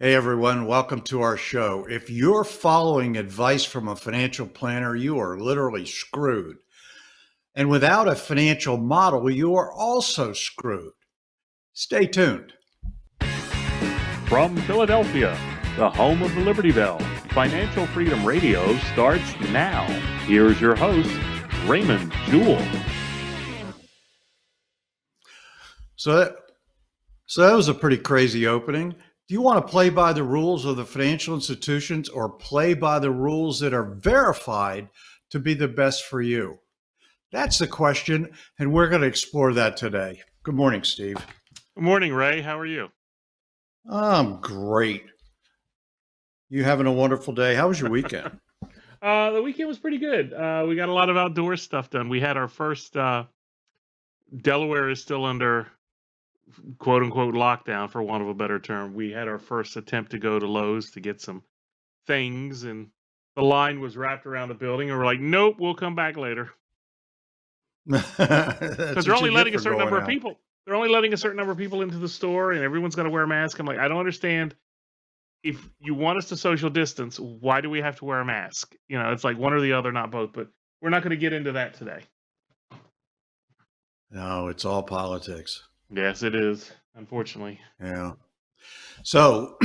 Hey everyone, welcome to our show. If you're following advice from a financial planner, you are literally screwed. And without a financial model, you are also screwed. Stay tuned. From Philadelphia, the home of the Liberty Bell, Financial Freedom Radio starts now. Here's your host, Raymond Jewell. So that was a pretty crazy opening. Do you want to play by the rules of the financial institutions or play by the rules that are verified to be the best for you? That's the question, and we're going to explore that today. Good morning, Steve. Good morning, Ray. How are you? I'm great. You having a wonderful day? How was your weekend? The weekend was pretty good. We got a lot of outdoor stuff done. We had our first, Delaware is still under quote unquote lockdown, for want of a better term. We had our first attempt to go to Lowe's to get some things, and the line was wrapped around the building, and we're like, nope, we'll come back later. Because they're only letting a certain number of people. They're only letting a certain number of people into the store, and everyone's got to wear a mask. I'm like, I don't understand. If you want us to social distance, why do we have to wear a mask? You know, it's like one or the other, not both. But we're not going to get into that today. No, it's all politics. Yes, it is, unfortunately. Yeah. So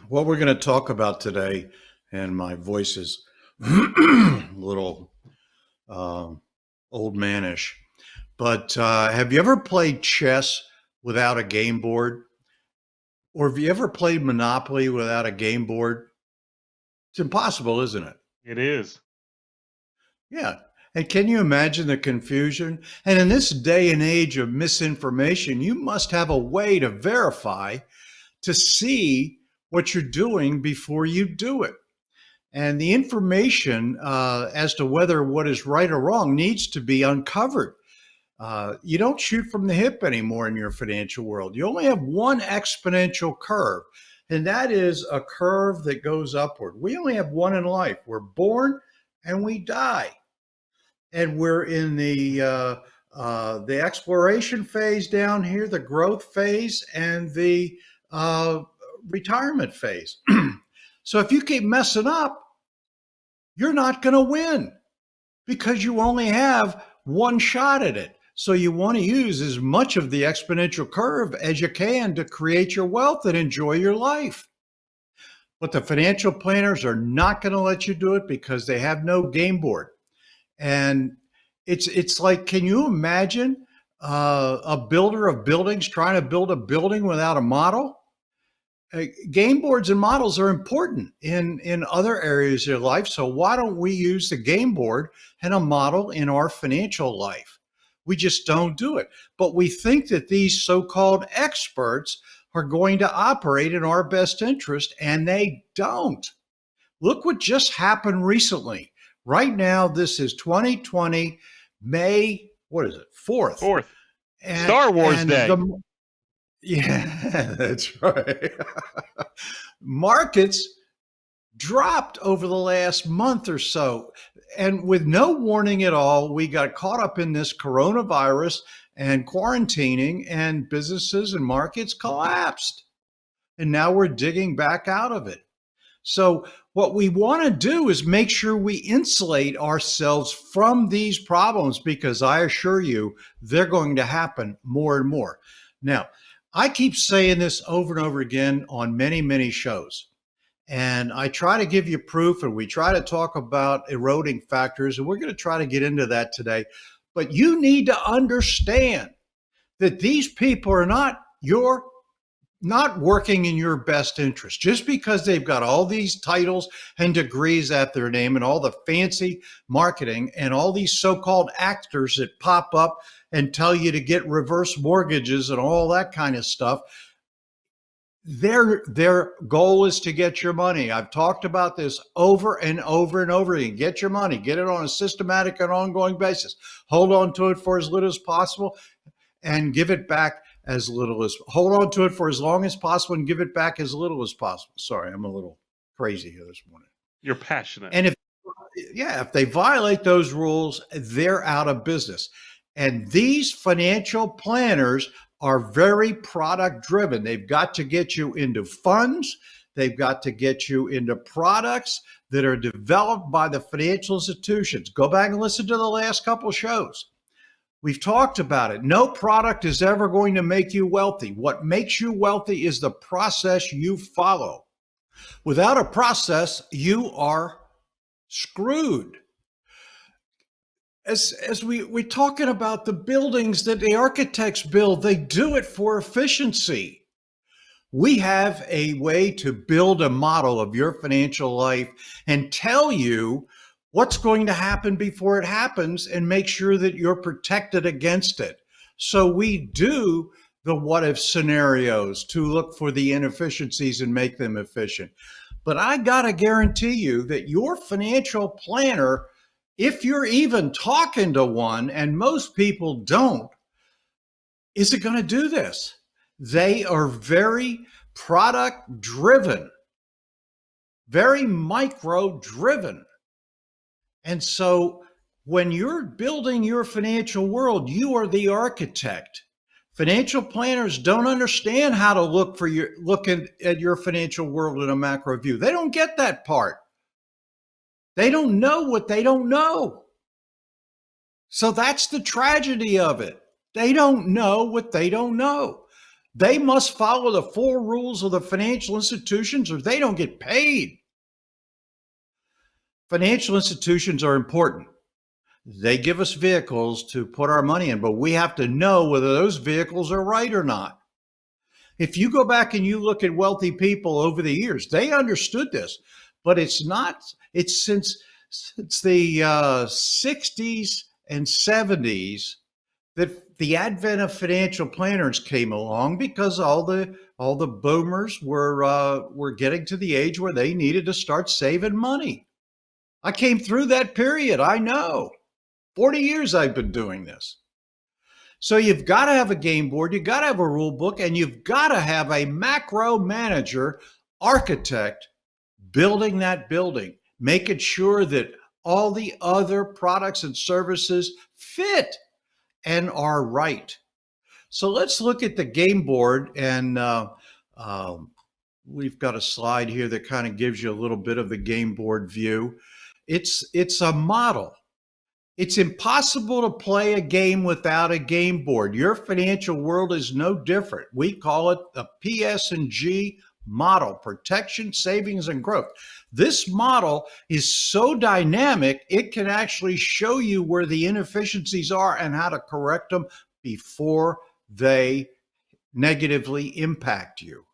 what we're going to talk about today, and my voice is a little old manish, but have you ever played chess without a game board? Or have you ever played Monopoly without a game board? It's impossible, isn't it? It is. Yeah. And can you imagine the confusion? And in this day and age of misinformation, you must have a way to verify, to see what you're doing before you do it. And the information as to whether what is right or wrong needs to be uncovered. You don't shoot from the hip anymore in your financial world. You only have one exponential curve, and that is a curve that goes upward. We only have one in life. We're born and we die. And we're in the exploration phase down here, the growth phase, and the retirement phase. So if you keep messing up, you're not going to win because you only have one shot at it. So you want to use as much of the exponential curve as you can to create your wealth and enjoy your life. But the financial planners are not going to let you do it because they have no game board. And it's like, can you imagine a builder of buildings trying to build a building without a model? Game boards and models are important in other areas of your life. So why don't we use the game board and a model in our financial life? We just don't do it. But we think that these so-called experts are going to operate in our best interest, and they don't. Look what just happened recently. Right now, this is 2020, May, what is it, 4th? 4th. Star Wars Day. Yeah, that's right. Markets dropped over the last month or so. And with no warning at all, we got caught up in this coronavirus and quarantining, and businesses and markets collapsed. And now we're digging back out of it. So what we want to do is make sure we insulate ourselves from these problems, because I assure you, they're going to happen more and more. Now, I keep saying this over and over again on many, many shows. And I try to give you proof, and we try to talk about eroding factors, and we're going to try to get into that today. But you need to understand that these people are not working in your best interest. Just because they've got all these titles and degrees at their name and all the fancy marketing and all these so-called actors that pop up and tell you to get reverse mortgages and all that kind of stuff, their goal is to get your money. I've talked about this over and over and over again. Get your money, get it on a systematic and ongoing basis. Hold on to it for as little as possible and give it back as little as, hold on to it for as long as possible and give it back as little as possible. Sorry, I'm a little crazy here this morning. You're passionate. And if they violate those rules, they're out of business. And these financial planners are very product driven. They've got to get you into funds. They've got to get you into products that are developed by the financial institutions. Go back and listen to the last couple of shows. We've talked about it. No product is ever going to make you wealthy. What makes you wealthy is the process you follow. Without a process, you are screwed. As we're talking about the buildings that the architects build, they do it for efficiency. We have a way to build a model of your financial life and tell you what's going to happen before it happens and make sure that you're protected against it. So we do the what if scenarios to look for the inefficiencies and make them efficient. But I got to guarantee you that your financial planner, if you're even talking to one, and most people don't, isn't going to do this. They are very product driven, very micro driven. And so when you're building your financial world, you are the architect. Financial planners don't understand how to look at your financial world in a macro view. They don't get that part. They don't know what they don't know. So that's the tragedy of it. They don't know what they don't know. They must follow the 4 rules of the financial institutions or they don't get paid. Financial institutions are important. They give us vehicles to put our money in, but we have to know whether those vehicles are right or not. If you go back and you look at wealthy people over the years, they understood this, but it's since the 60s and 70s that the advent of financial planners came along because all the boomers were getting to the age where they needed to start saving money. I came through that period. I know. 40 years I've been doing this. So you've got to have a game board, you've got to have a rule book, and you've got to have a macro manager, architect, building that building, making sure that all the other products and services fit and are right. So let's look at the game board, and we've got a slide here that kind of gives you a little bit of the game board view. It's a model. It's impossible to play a game without a game board. Your financial world is no different. We call it the PS&G model: protection, savings, and growth. This model is so dynamic, it can actually show you where the inefficiencies are and how to correct them before they negatively impact you.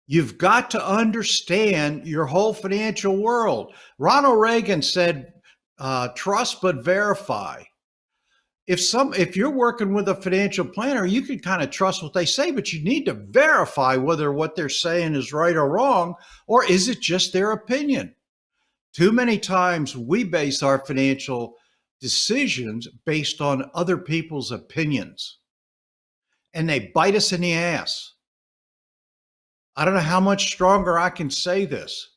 You've got to understand your whole financial world. Ronald Reagan said, trust but verify. If you're working with a financial planner, you can kind of trust what they say, but you need to verify whether what they're saying is right or wrong, or is it just their opinion? Too many times we base our financial decisions based on other people's opinions, and they bite us in the ass. I don't know how much stronger I can say this.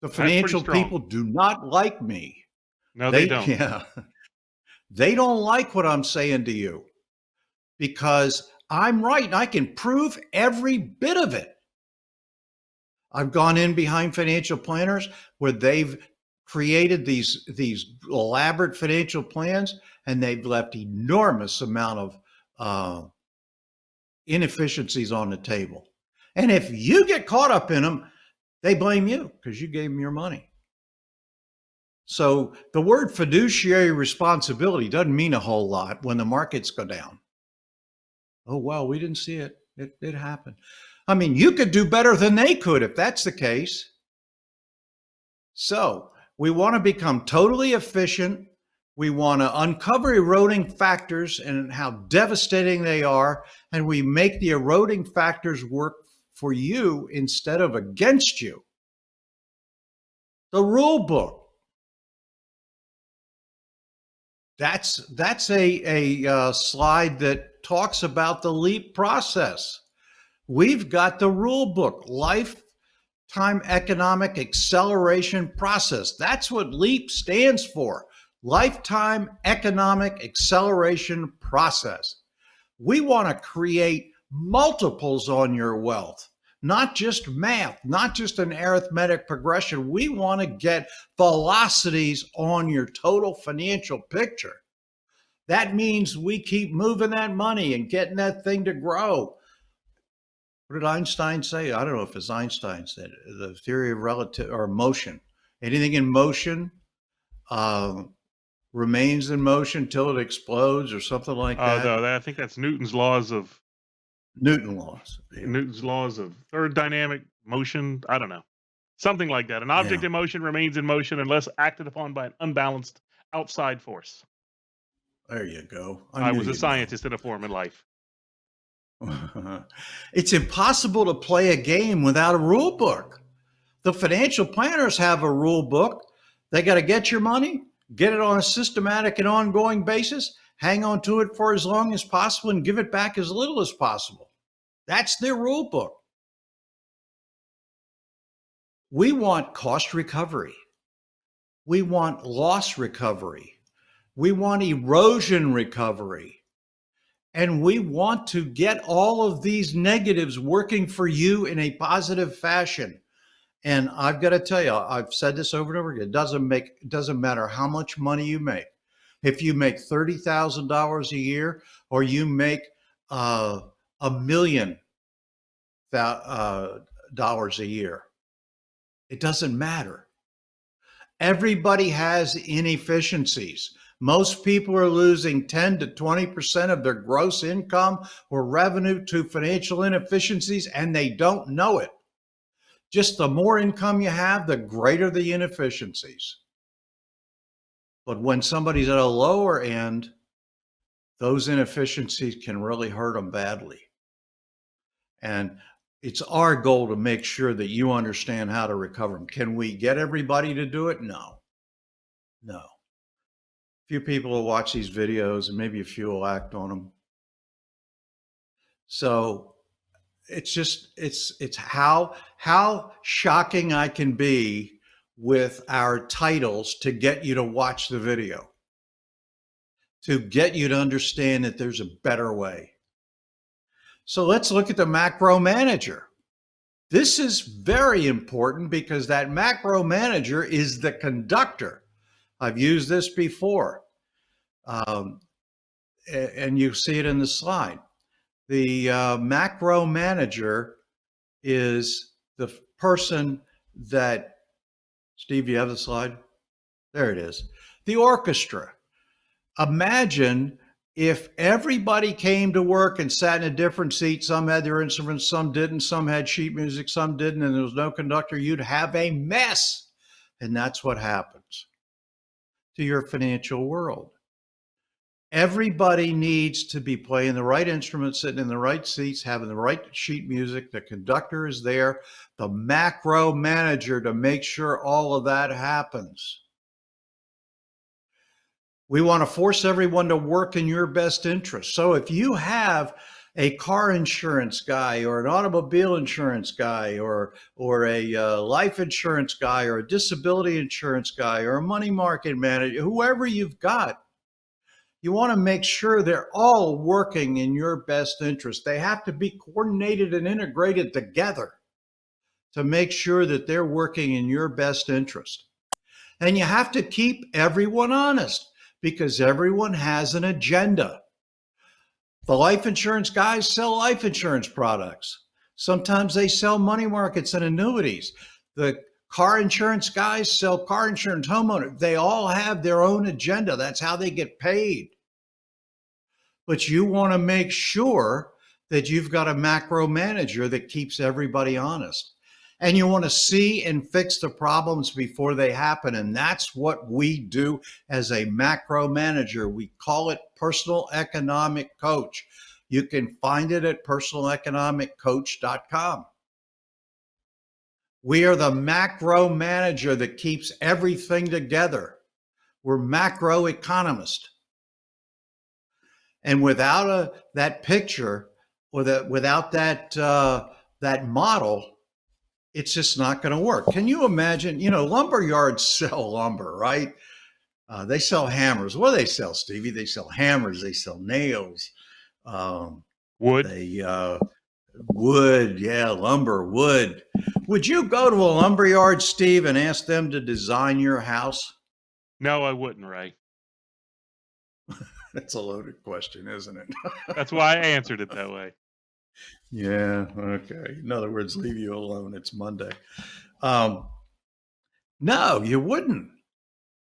The financial people do not like me. No, they don't. Yeah. They don't like what I'm saying to you because I'm right and I can prove every bit of it. I've gone in behind financial planners where they've created these elaborate financial plans and they've left enormous amount of inefficiencies on the table. And if you get caught up in them, they blame you because you gave them your money. So the word fiduciary responsibility doesn't mean a whole lot when the markets go down. Oh, well, we didn't see it. It happened. I mean, you could do better than they could if that's the case. So we want to become totally efficient. We want to uncover eroding factors and how devastating they are. And we make the eroding factors work for you instead of against you. The rule book. That's a slide that talks about the LEAP process. We've got the rule book, Lifetime Economic Acceleration Process. That's what LEAP stands for, Lifetime Economic Acceleration Process. We want to create multiples on your wealth, not just math, not just an arithmetic progression. We want to get velocities on your total financial picture. That means we keep moving that money and getting that thing to grow. What did Einstein say? I don't know if it's Einstein said it, the theory of relative or motion. Anything in motion uh, remains in motion till it explodes, or something like that. No, I think that's Newton's laws of Newton laws. Yeah. third dynamic motion. I don't know. Something like that. An object Yeah. in motion remains in motion unless acted upon by an unbalanced outside force. There you go. I knew was a you'd scientist in a former life. know. It's impossible to play a game without a rule book. The financial planners have a rule book. They got to get your money, get it on a systematic and ongoing basis, hang on to it for as long as possible, and give it back as little as possible. That's their rule book. We want cost recovery. We want loss recovery. We want erosion recovery. And we want to get all of these negatives working for you in a positive fashion. And I've got to tell you, I've said this over and over again. It doesn't matter how much money you make. If you make $30,000 a year, or you make $1 million dollars a year, it doesn't matter. Everybody has inefficiencies. Most people are losing 10 to 20% of their gross income or revenue to financial inefficiencies, and they don't know it. Just the more income you have, the greater the inefficiencies. But when somebody's at a lower end, those inefficiencies can really hurt them badly. And it's our goal to make sure that you understand how to recover them. Can we get everybody to do it? No. A few people will watch these videos, and maybe a few will act on them. So it's how shocking I can be with our titles to get you to watch the video, to get you to understand that there's a better way. So let's look at the macro manager. This is very important because that macro manager is the conductor. I've used this before, and you see it in the slide. The macro manager is the person that, Steve, you have the slide? There it is. The orchestra. Imagine if everybody came to work and sat in a different seat. Some had their instruments, some didn't, some had sheet music, some didn't, and there was no conductor. You'd have a mess. And that's what happens to your financial world. Everybody needs to be playing the right instruments, sitting in the right seats, having the right sheet music. The conductor is there, the macro manager, to make sure all of that happens. We want to force everyone to work in your best interest. So if you have a car insurance guy, or an automobile insurance guy, or a life insurance guy, or a disability insurance guy, or a money market manager, whoever you've got, you want to make sure they're all working in your best interest. They have to be coordinated and integrated together to make sure that they're working in your best interest. And you have to keep everyone honest, because everyone has an agenda. The life insurance guys sell life insurance products. Sometimes they sell money markets and annuities. The car insurance guys sell car insurance, homeowner. They all have their own agenda. That's how they get paid. But you want to make sure that you've got a macro manager that keeps everybody honest. And you want to see and fix the problems before they happen. And that's what we do as a macro manager. We call it personal economic coach. You can find it at personaleconomiccoach.com. We are the macro manager that keeps everything together. We're macro economists. And without that picture, or without that model, it's just not going to work. Can you imagine? Lumber yards sell lumber, right? They sell hammers. What do they sell, Stevie? They sell hammers. They sell nails. Um, Wood? they wood, yeah, lumber, wood. Would you go to a lumber yard, Steve, and ask them to design your house? No, I wouldn't, Ray. That's a loaded question, isn't it? That's why I answered it that way. Yeah, okay. In other words, leave you alone. It's Monday. Um, no, you wouldn't.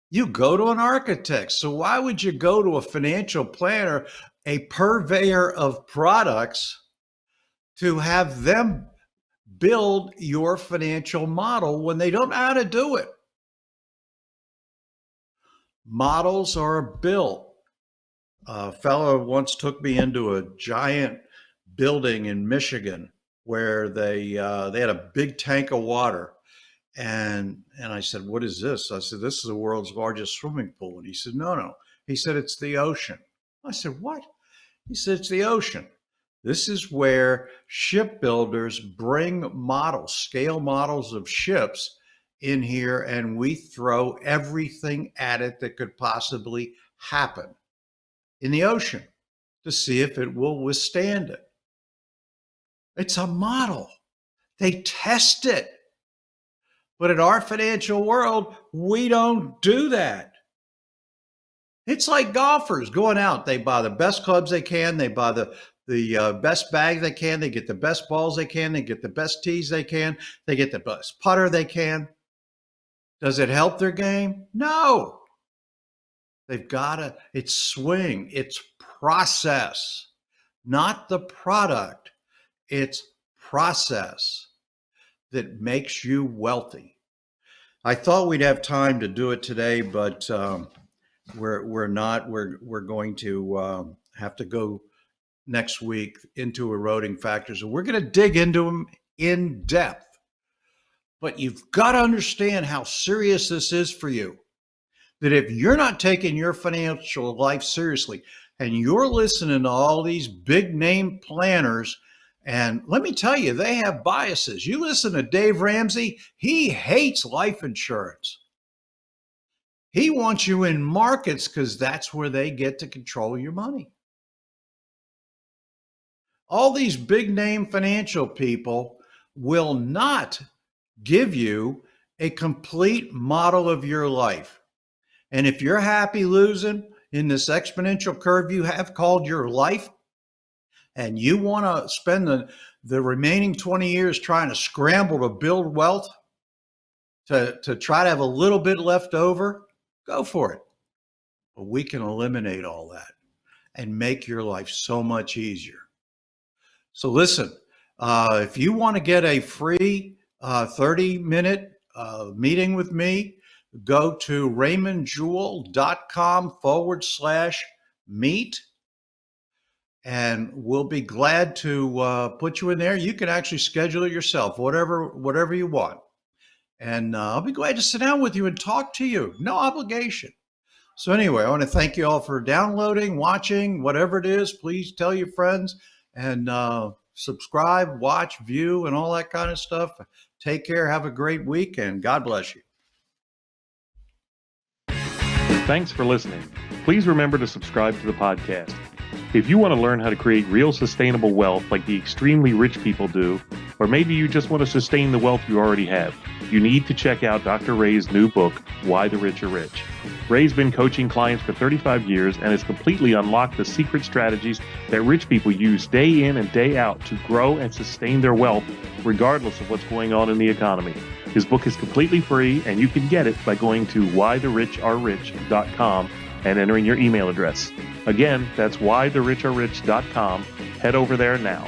You go to an architect. So why would you go to a financial planner, a purveyor of products, to have them build your financial model when they don't know how to do it? Models are built. A fellow once took me into a giant building in Michigan where they had a big tank of water. And I said, "What is this?" I said, "This is the world's largest swimming pool." And he said, "No." He said, "It's the ocean." I said, "What?" He said, "It's the ocean. This is where shipbuilders bring models, scale models of ships in here, and we throw everything at it that could possibly happen in the ocean to see if it will withstand it." It's a model. They test it. But in our financial world, we don't do that. It's like golfers going out. They buy the best clubs they can. They buy the best bag they can. They get the best balls they can. They get the best tees they can. They get the best putter they can. Does it help their game? No. They've got to, it's swing, it's process, not the product. It's process that makes you wealthy. I thought we'd have time to do it today, but we're not. We're going to have to go next week into eroding factors, and we're going to dig into them in depth. But you've got to understand how serious this is for you. That if you're not taking your financial life seriously, and you're listening to all these big name planners, and let me tell you, they have biases. You listen to Dave Ramsey, he hates life insurance. He wants you in markets because that's where they get to control your money. All these big name financial people will not give you a complete model of your life. And if you're happy losing in this exponential curve you have called your life, and you want to spend the remaining 20 years trying to scramble to build wealth, to try to have a little bit left over, go for it. But we can eliminate all that and make your life so much easier. So listen, if you want to get a free 30-minute meeting with me, go to raymondjewell.com/meet. And we'll be glad to put you in there. You can actually schedule it yourself, whatever you want. And I'll be glad to sit down with you and talk to you. No obligation. So anyway, I want to thank you all for downloading, watching, whatever it is. Please tell your friends and subscribe, watch, view, and all that kind of stuff. Take care. Have a great week, and God bless you. Thanks for listening. Please remember to subscribe to the podcast. If you want to learn how to create real sustainable wealth like the extremely rich people do, or maybe you just want to sustain the wealth you already have, you need to check out Dr. Ray's new book, Why the Rich Are Rich. Ray's been coaching clients for 35 years and has completely unlocked the secret strategies that rich people use day in and day out to grow and sustain their wealth regardless of what's going on in the economy. His book is completely free, and you can get it by going to whythericharerich.com and entering your email address. Again, that's whythericharerich.com. Head over there now.